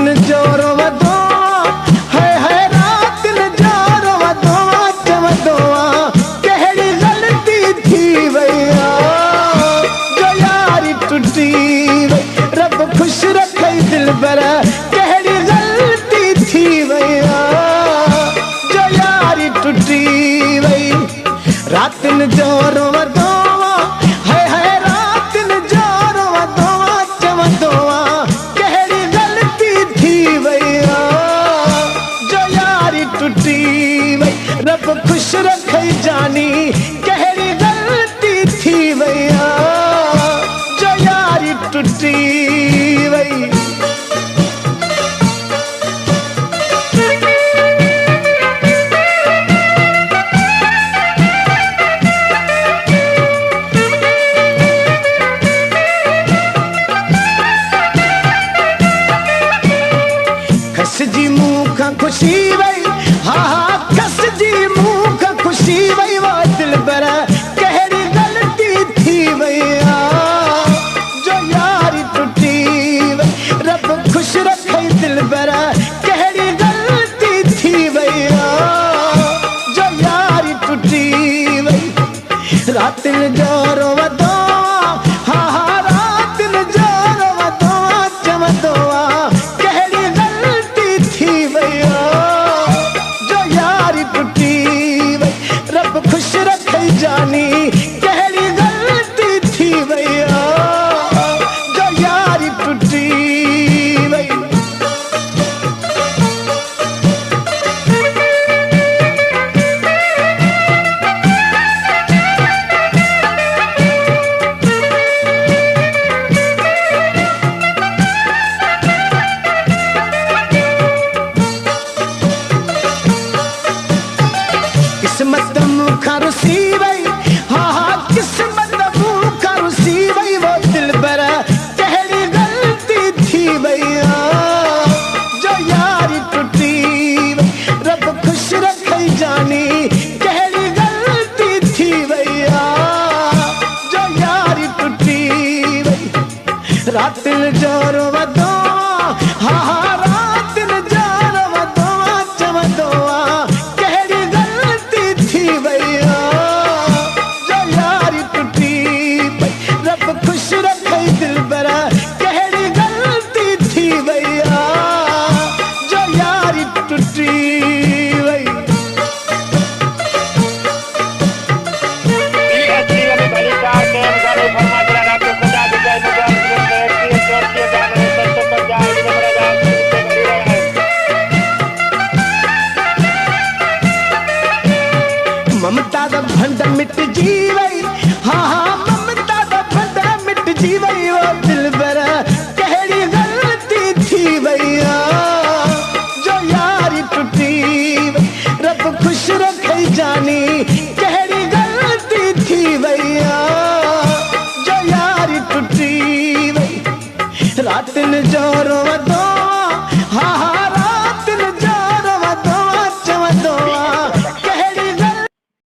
न जोरो वदोआ है रात न जोरो वदोआ चवदोआ कहिड़ी ग़लती थी वैया जो यारी टुटी वई रब खुश रखई दिलबर कहिड़ी ग़लती थी वैया जो यारी टुटी वई रात न जोरो वदोआ है रात न जोरो वदोआ चवदोआ कहिड़ी ग़लती थी वैया जो यारी टुटी वई रब खुश रखई जानी कहिड़ी ग़लती थी वैया जो यारी टुटी वई जी मुँह का खुशी वई हा कस जी मुँह का खुशी वई वो दिलबर कहिड़ी ग़लती थी वैया जो यारी टुटी वई रब खुश रखई दिलबर कहिड़ी ग़लती थी वैया जो यारी टुटी वई रात न जोरो वदोआ हा रात न जोरो वदोआ चवदोआ खुश रखई जानी कहिड़ी ग़लती थी वैया जो यारी टुटी वई किस्मत मुखा रुसी वई हा किस्मत मुखा रुसी वई वो दिलबर कहिड़ी ग़लती थी वैया जो यारी टुटी वई रब खुश रखई जानी कहिड़ी ग़लती थी वैया जो यारी टुटी वई रात न जोरो वदोआ हा